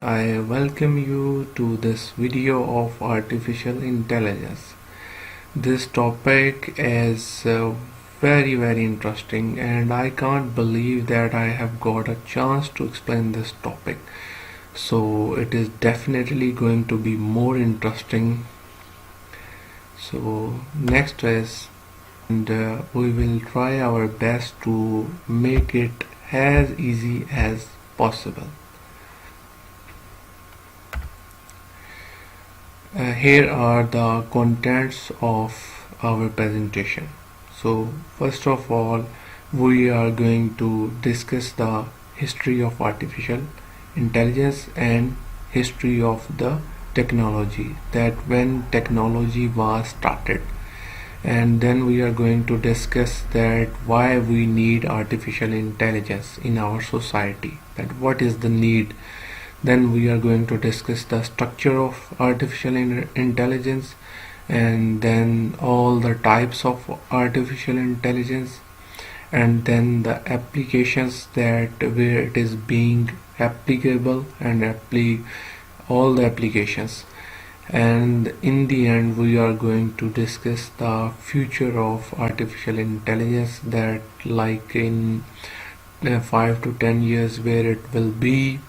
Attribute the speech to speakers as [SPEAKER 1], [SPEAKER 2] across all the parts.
[SPEAKER 1] I welcome you to this video of artificial intelligence. This topic is very interesting, and I can't believe that I have got a chance to explain this topic. So it is definitely going to be more interesting. So next is, and we will try our best to make it as easy as possible. Here are the contents of our presentation. So first of all, we are going to discuss the history of artificial intelligence and history of the technology, that when technology was started. And then we are going to discuss that why we need artificial intelligence in our society, that what is the need. Then we are going to discuss the structure of artificial intelligence, and then all the types of artificial intelligence, and then the applications that where it is being applicable, and all the applications. And in the end we are going to discuss the future of artificial intelligence, that like in 5 to 10 years where it will be,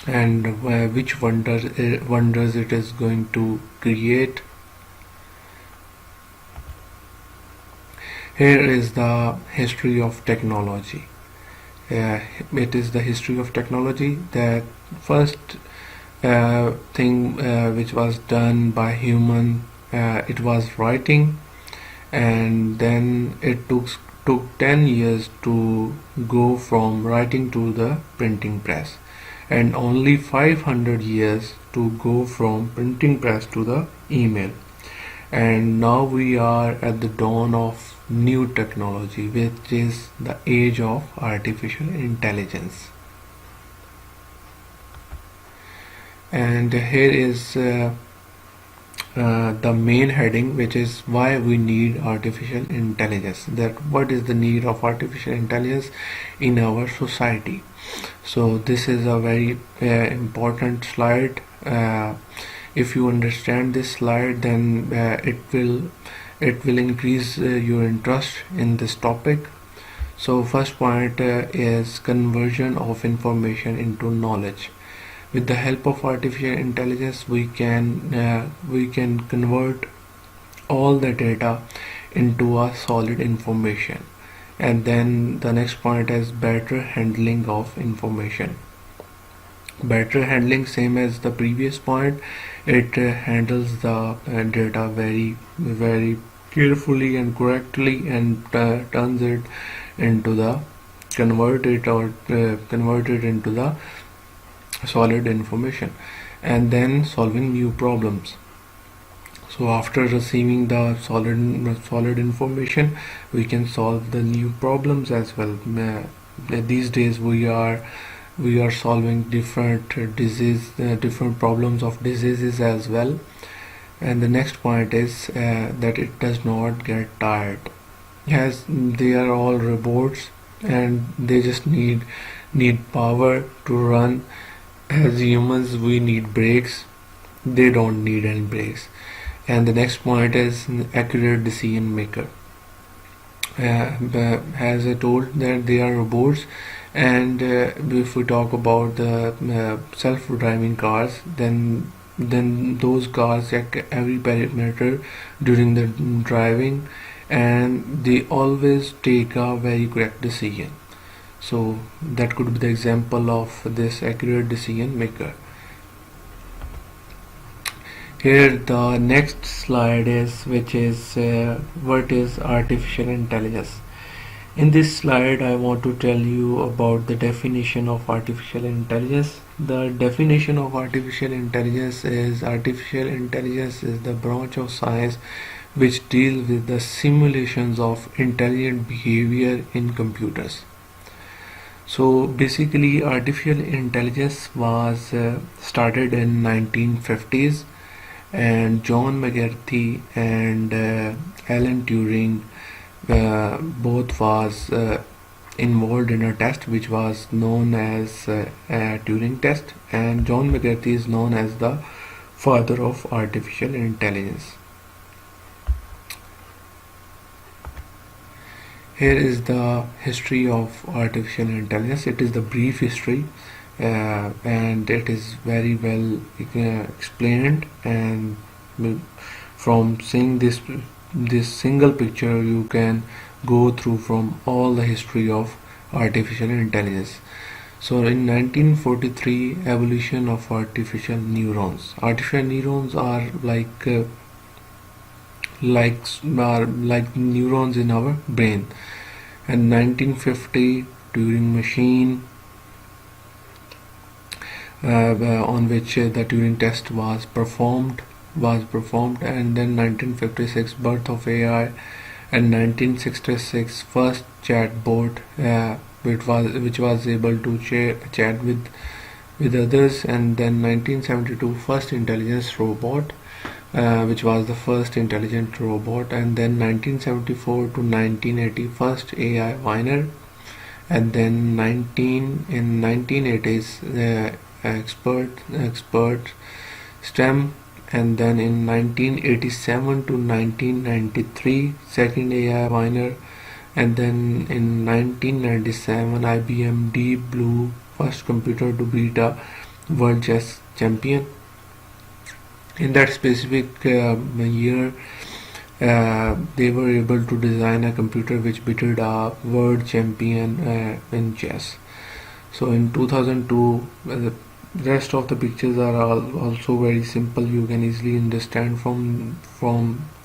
[SPEAKER 1] and which wonders it is going to create. Here is the history of technology. It is the history of technology. That first thing which was done by human, it was writing, and then it took 10 years to go from writing to the printing press, and only 500 years to go from printing press to the email. And now we are at the dawn of new technology, which is the age of artificial intelligence. And here is the main heading, which is why we need artificial intelligence, that what is the need of artificial intelligence in our society. So this is a very important slide. If you understand this slide, then it will increase your interest in this topic. So first point is conversion of information into knowledge. With the help of artificial intelligence, we can convert all the data into a solid information. And then the next point is better handling of information. Better handling, same as the previous point, it handles the data very carefully and correctly, and turns it into the convert it into the solid information. And then solving new problems. So after receiving the solid information, we can solve the new problems as well. These days we are solving different different problems of diseases as well. And the next point is that it does not get tired, as they are all robots and they just need power to run. As humans, we need brakes, they don't need any brakes. And the next point is accurate decision maker. As I told, that they are robots, and if we talk about the self-driving cars, then those cars check every parameter during the driving, and they always take a very correct decision. So that could be the example of this accurate decision maker. Here the next slide is, which is what is artificial intelligence. In this slide I want to tell you about the definition of artificial intelligence. The definition of artificial intelligence is the branch of science which deals with the simulations of intelligent behavior in computers. So basically artificial intelligence was started in 1950s, and John McCarthy and Alan Turing both was involved in a test which was known as a Turing test, and John McCarthy is known as the father of artificial intelligence. Here is the history of artificial intelligence. It is the brief history, and it is very well explained, and from seeing this single picture you can go through from all the history of artificial intelligence. So in 1943, evolution of artificial neurons. Artificial neurons are like neurons in our brain. And 1950, Turing machine, on which the Turing test was performed, and then 1956, birth of AI, and 1966, first chatbot, which was able to chat with others, and then 1972, first intelligence robot, which was the first intelligent robot, and then 1974 to 1980, first AI winner, and then in 1980s, expert STEM, and then in 1987 to 1993, second AI winner, and then in 1997, IBM Deep Blue, first computer to beat a world chess champion. In that specific year, they were able to design a computer which beat a world champion in chess. So in 2002, the rest of the pictures are also very simple. You can easily understand from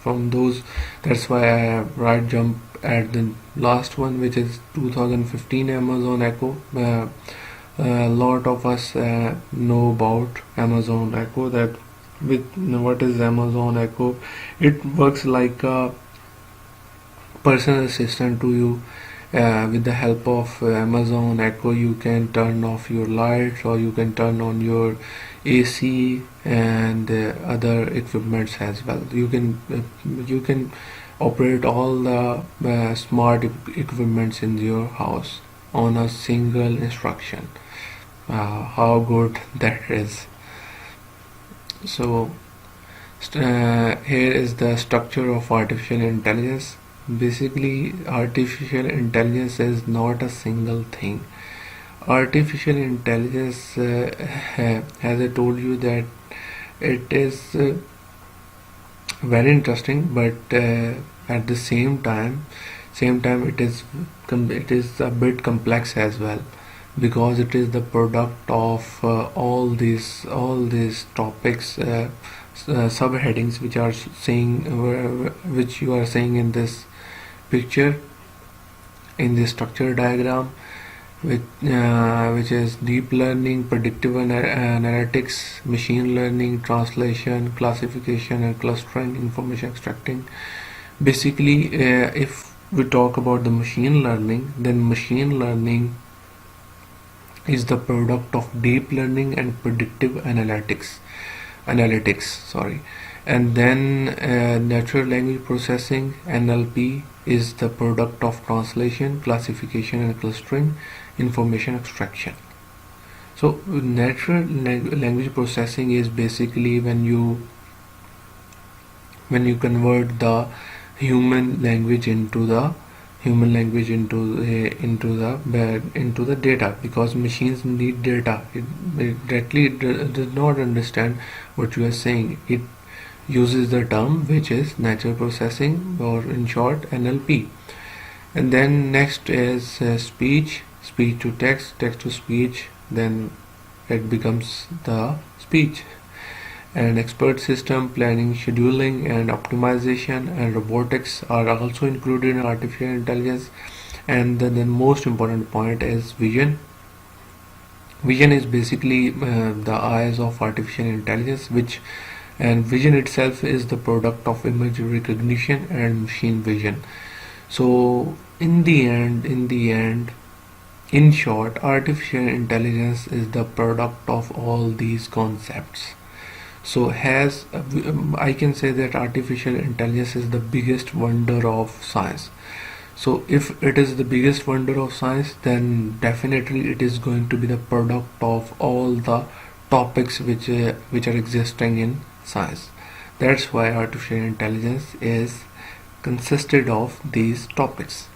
[SPEAKER 1] those. That's why I have right jump at the last one, which is 2015 Amazon Echo. A lot of us know about Amazon Echo. That with what is Amazon Echo? It works like a personal assistant to you. With the help of Amazon Echo, you can turn off your lights, or you can turn on your AC and other equipments as well. You can operate all the smart equipments in your house on a single instruction. How good that is. So here is the structure of artificial intelligence. Basically, artificial intelligence is not a single thing. Artificial intelligence, as I told you, that it is very interesting, but at the same time it is a bit complex as well, because it is the product of all these topics, subheadings which are saying, which you are saying in this picture, in this structure diagram, which is deep learning, predictive analytics, machine learning, translation, classification and clustering, information extracting. Basically, if we talk about the machine learning, then machine learning is the product of deep learning and predictive analytics, and then natural language processing, NLP, is the product of translation, classification and clustering, information extraction. So natural language processing is basically when you convert the human language into the data, because machines need data. It directly does not understand what you are saying. It uses the term which is natural processing, or in short NLP. And then next is speech to text, text to speech, then it becomes the speech. And expert system, planning, scheduling and optimization and robotics are also included in artificial intelligence. And then the most important point is vision. Vision is basically the eyes of artificial intelligence, and vision itself is the product of image recognition and machine vision. So in the end, in short, artificial intelligence is the product of all these concepts. So I can say that artificial intelligence is the biggest wonder of science. So if it is the biggest wonder of science, then definitely it is going to be the product of all the topics which are existing in science. That's why artificial intelligence is consisted of these topics.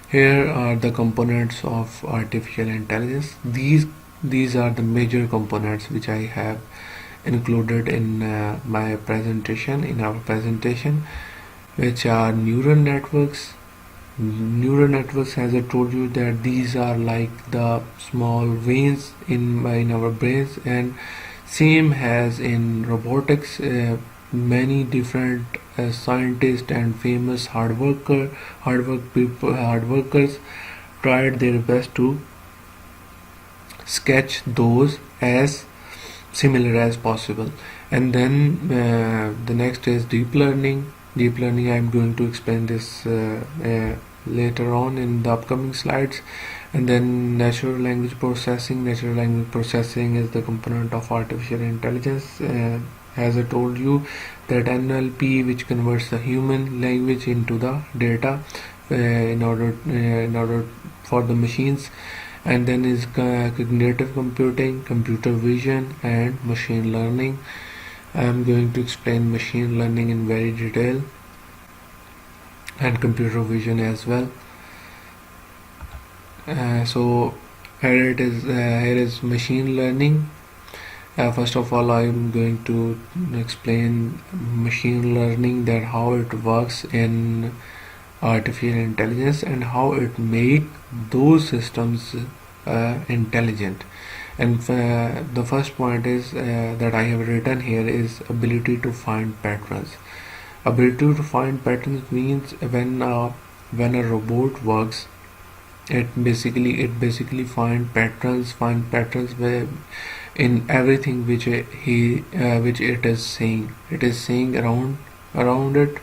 [SPEAKER 1] Here are the components of artificial intelligence. These are the major components which I have included in my presentation, in our presentation, which are neural networks. Neural networks, as I told you, that these are like the small veins in our brains, and same as in robotics. Many different scientists and famous hard workers tried their best to sketch those as similar as possible. And then the next is deep learning. I'm going to explain this later on in the upcoming slides. And then natural language processing. Natural language processing is the component of artificial intelligence. As I told you, that NLP, which converts the human language into the data in order for the machines. And then is cognitive computing, computer vision, and machine learning. I am going to explain machine learning in very detail, and computer vision as well. So here is machine learning. First of all, I am going to explain machine learning, that how it works in artificial intelligence and how it make those systems intelligent. And the first point is that I have written here is ability to find patterns. Ability to find patterns means when a robot works, it basically find patterns where in everything which it is saying around it.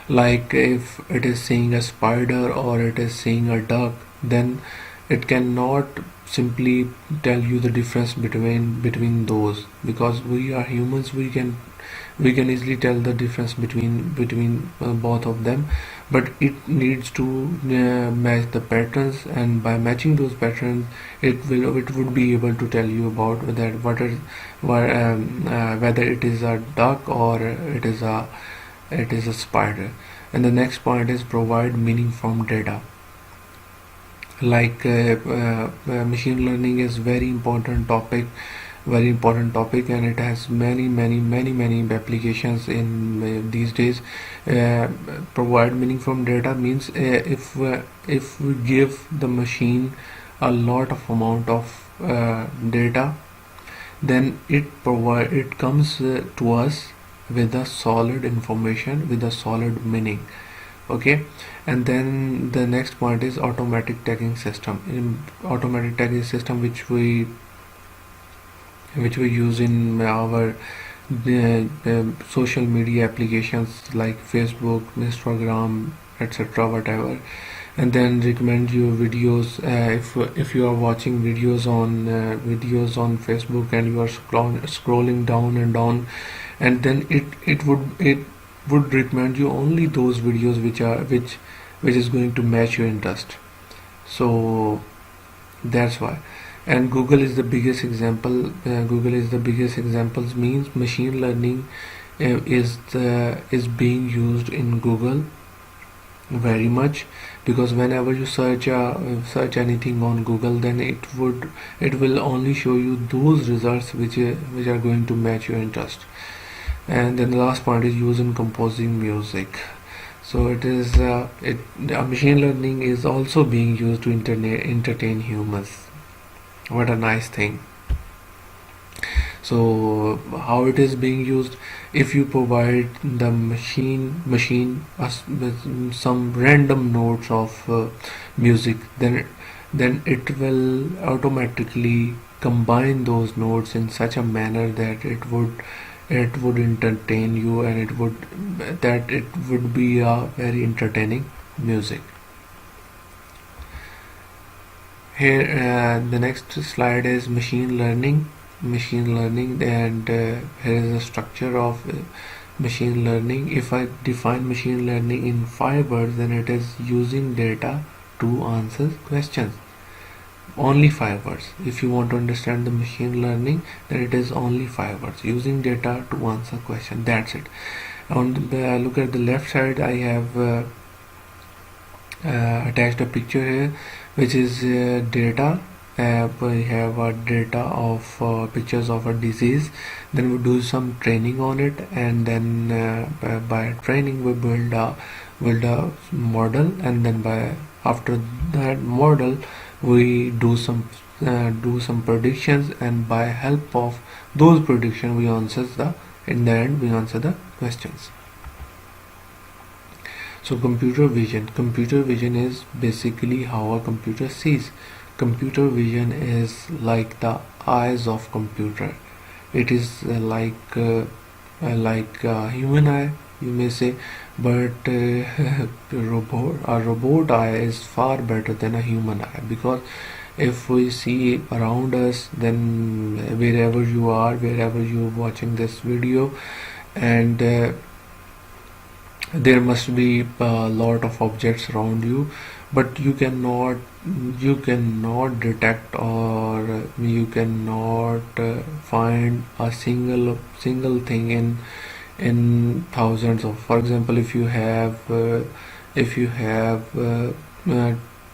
[SPEAKER 1] Like if it is seeing a spider or it is seeing a duck, then it cannot simply tell you the difference between those, because we are humans. We can easily tell the difference between both of them, but it needs to match the patterns, and by matching those patterns, it would be able to tell you about that whether it is a duck or it is a spider. And the next point is provide meaning from data. Like machine learning is very important topic, and it has many applications in these days. Provide meaning from data means if we give the machine a lot of amount of data, then it comes to us with a solid information, with a solid meaning. Okay. And then the next point is automatic tagging system. In automatic tagging system, which we use in our social media applications like Facebook, Instagram, etc., whatever. And then recommend you videos. If you are watching videos on Facebook, and you are scrolling down and down, and then it would recommend you only those videos which is going to match your interest. So that's why. And Google is the biggest example. Means machine learning is being used in Google very much, because whenever you search anything on Google, then it will only show you those results which are going to match your interest. And then the last point is use in composing music. So it is machine learning is also being used to entertain humans. What a nice thing. So how it is being used? If you provide the machine some random notes of music, then it will automatically combine those notes in such a manner that it would entertain you, and it would be a very entertaining music. Here the next slide is machine learning, and here is the structure of machine learning. If I define machine learning in 5 words, then it is using data to answer questions. Only 5 words. If you want to understand the machine learning, then it is only 5 words. Using data to answer question. That's it. On the look at the left side, I have attached a picture here, which is data. We have a data of pictures of a disease. Then we do some training on it, and then by training we build a model, and then after that model we do some predictions, and by help of those predictions we in the end we answer the questions. So computer vision is basically how a computer sees. Computer vision is like the eyes of computer. It is like a human eye, you may say, but a robot eye is far better than a human eye, because if we see around us, then wherever you are, wherever you're watching this video, and there must be a lot of objects around you, but you cannot detect, or you cannot find a single thing in thousands of. For example, if you have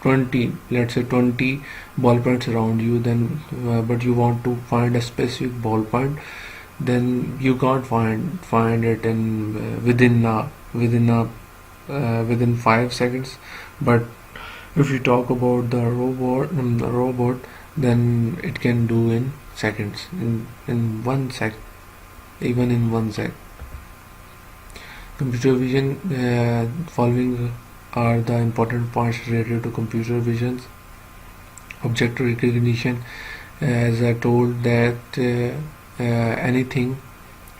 [SPEAKER 1] 20, let's say 20 ball points around you, then but you want to find a specific ball point, then you can't find it in within 5 seconds. But if you talk about the robot, then it can do in seconds, in 1 sec, even in 1 sec. Computer vision, following are the important points related to computer visions. Object recognition, as I told, that anything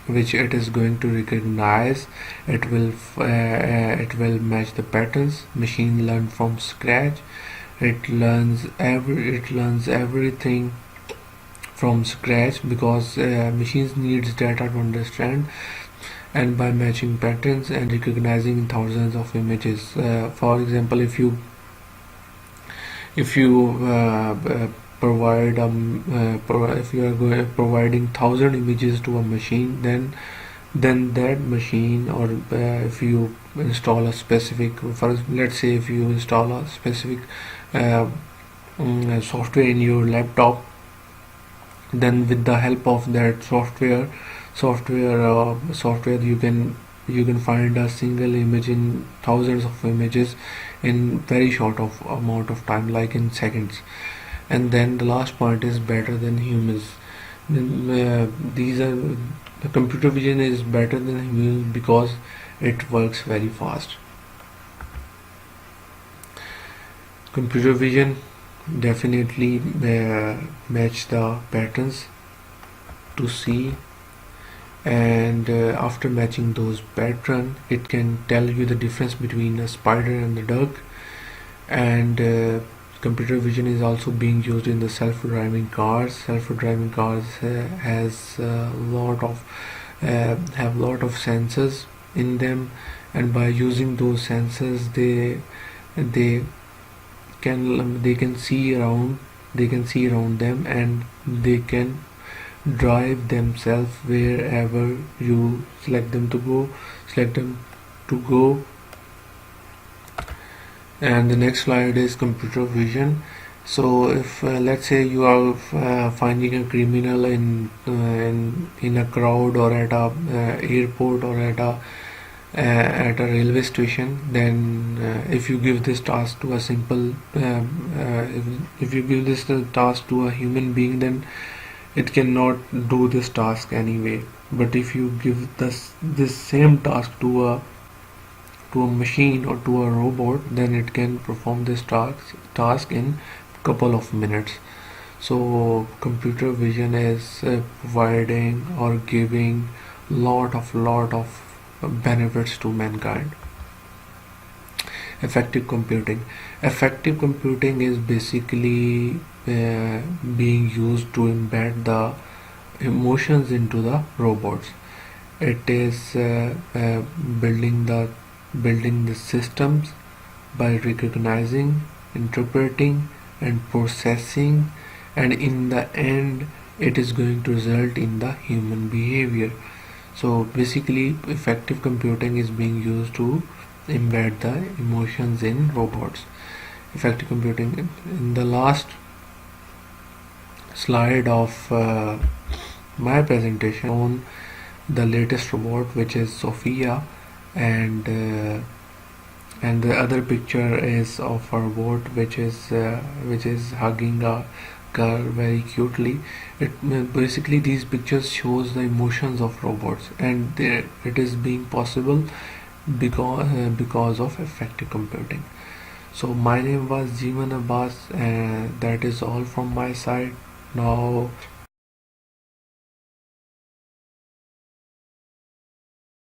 [SPEAKER 1] which it is going to recognize, it will match the patterns. Machine learn from scratch. It learns everything from scratch, because machines needs data to understand, and by matching patterns and recognizing thousands of images. For example, if you provide if you are providing 1,000 images to a machine, then that machine, or if you install a specific, let's say if you install a specific software in your laptop, then with the help of that software you can find a single image in thousands of images in very short of amount of time, like in seconds. And then the last point is better than humans. These are the computer vision is better than humans because it works very fast. Computer vision definitely match the patterns to see, and after matching those patterns, it can tell you the difference between a spider and the duck. And computer vision is also being used in the self-driving cars. Self-driving cars have lot of sensors in them, and by using those sensors, they can see around them, and they can drive themselves wherever you select them to go. And the next slide is computer vision. So if let's say you are finding a criminal in a crowd, or at a airport, or at a railway station, then if you give this task to a simple if you give this task to a human being, then it cannot do this task anyway. But if you give this same task to a machine or to a robot, then it can perform this task in couple of minutes. So computer vision is providing or giving lot of benefits to mankind. Effective computing is basically being used to embed the emotions into the robots. It is building the systems by recognizing, interpreting, and processing, and in the end it is going to result in the human behavior. So basically effective computing is being used to embed the emotions in robots. Effective computing, in the last slide of my presentation, on the latest robot, which is Sophia, and the other picture is of a robot which is hugging a girl very cutely. Basically these pictures shows the emotions of robots, and it is being possible because of effective computing. So my name was Jeevan Abbas, and that is all from my side. Now